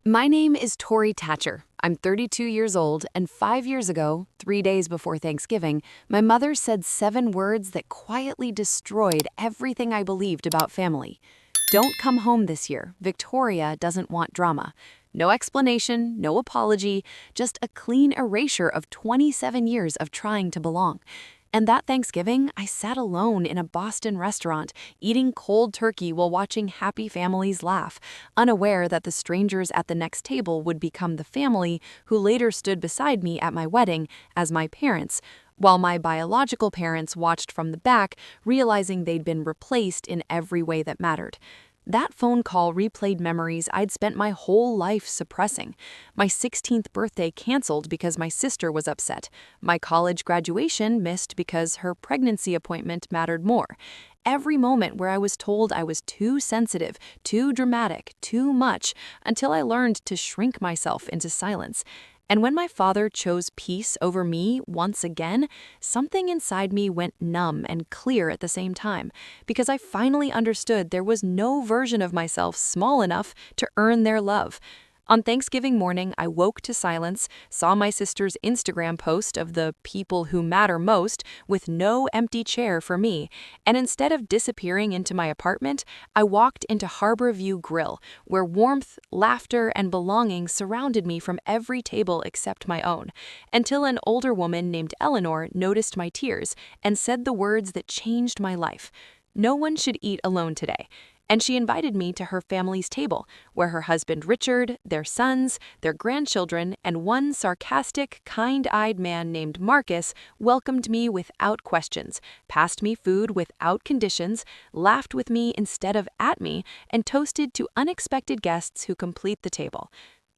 My name is Tori Thatcher. I'm 32 years old, and 5 years ago, 3 days before Thanksgiving, my mother said 7 words that quietly destroyed everything I believed about family. Don't come home this year. Victoria doesn't want drama. No explanation, no apology, just a clean erasure of 27 years of trying to belong. And that Thanksgiving, I sat alone in a Boston restaurant, eating cold turkey while watching happy families laugh, unaware that the strangers at the next table would become the family who later stood beside me at my wedding as my parents, while my biological parents watched from the back, realizing they'd been replaced in every way that mattered. That phone call replayed memories I'd spent my whole life suppressing. My 16th birthday canceled because my sister was upset. My college graduation missed because her pregnancy appointment mattered more. Every moment where I was told I was too sensitive, too dramatic, too much, until I learned to shrink myself into silence. And when my father chose peace over me once again, something inside me went numb and clear at the same time, because I finally understood there was no version of myself small enough to earn their love. On Thanksgiving morning, I woke to silence, saw my sister's Instagram post of the people who matter most with no empty chair for me, and instead of disappearing into my apartment, I walked into Harbor View Grill, where warmth, laughter, and belonging surrounded me from every table except my own, until an older woman named Eleanor noticed my tears and said the words that changed my life. No one should eat alone today. And she invited me to her family's table, where her husband Richard, their sons, their grandchildren, and one sarcastic, kind-eyed man named Marcus welcomed me without questions, passed me food without conditions, laughed with me instead of at me, and toasted to unexpected guests who complete the table.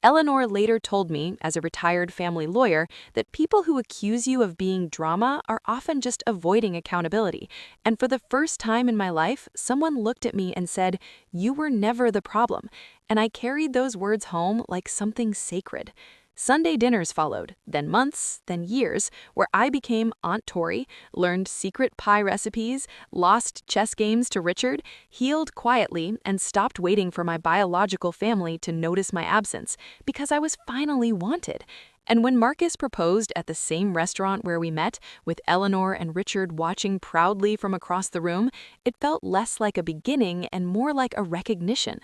Eleanor later told me, as a retired family lawyer, that people who accuse you of being drama are often just avoiding accountability. And for the first time in my life, someone looked at me and said, "You were never the problem." And I carried those words home like something sacred. Sunday dinners followed, then months, then years, where I became Aunt Tori, learned secret pie recipes, lost chess games to Richard, healed quietly, and stopped waiting for my biological family to notice my absence, because I was finally wanted. And when Marcus proposed at the same restaurant where we met, with Eleanor and Richard watching proudly from across the room, it felt less like a beginning and more like a recognition.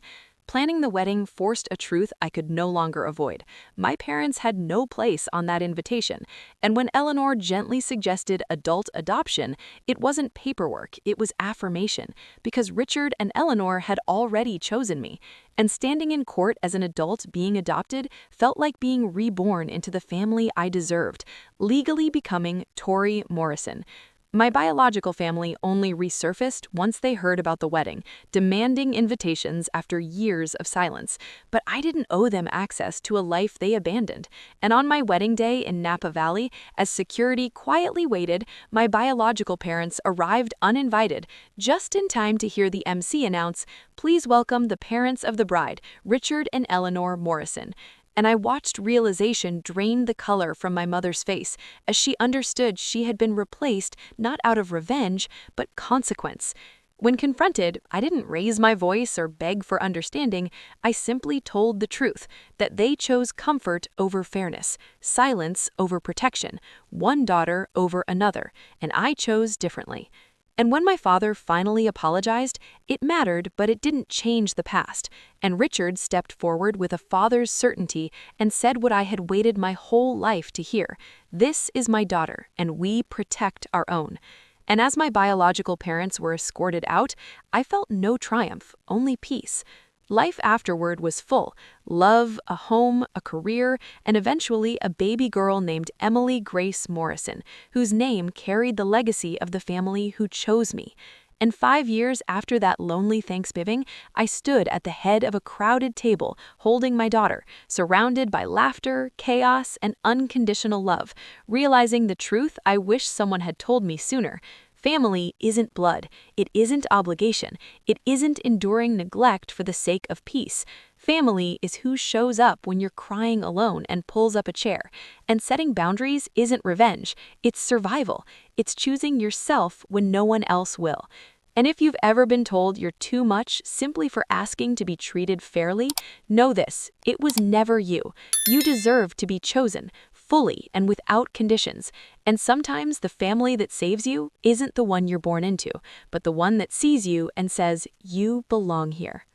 Planning the wedding forced a truth I could no longer avoid. My parents had no place on that invitation, and when Eleanor gently suggested adult adoption, it wasn't paperwork, it was affirmation, because Richard and Eleanor had already chosen me, and standing in court as an adult being adopted felt like being reborn into the family I deserved, legally becoming Tori Morrison. My biological family only resurfaced once they heard about the wedding, demanding invitations after years of silence. But I didn't owe them access to a life they abandoned. And on my wedding day in Napa Valley, as security quietly waited, my biological parents arrived uninvited, just in time to hear the MC announce, "Please welcome the parents of the bride, Richard and Eleanor Morrison." And I watched realization drain the color from my mother's face as she understood she had been replaced not out of revenge, but consequence. When confronted, I didn't raise my voice or beg for understanding. I simply told the truth, that they chose comfort over fairness, silence over protection, one daughter over another, and I chose differently. And when my father finally apologized, it mattered, but it didn't change the past. And Richard stepped forward with a father's certainty and said what I had waited my whole life to hear. "This is my daughter, and we protect our own." And as my biological parents were escorted out, I felt no triumph, only peace. Life afterward was full: love, a home, a career, and eventually a baby girl named Emily Grace Morrison, whose name carried the legacy of the family who chose me. And 5 years after that lonely Thanksgiving, I stood at the head of a crowded table holding my daughter, surrounded by laughter, chaos, and unconditional love, realizing the truth I wish someone had told me sooner. Family isn't blood, it isn't obligation, it isn't enduring neglect for the sake of peace. Family is who shows up when you're crying alone and pulls up a chair. And setting boundaries isn't revenge, it's survival. It's choosing yourself when no one else will. And if you've ever been told you're too much simply for asking to be treated fairly, know this: it was never you. You deserve to be chosen, fully and without conditions. And sometimes the family that saves you isn't the one you're born into, but the one that sees you and says, "You belong here."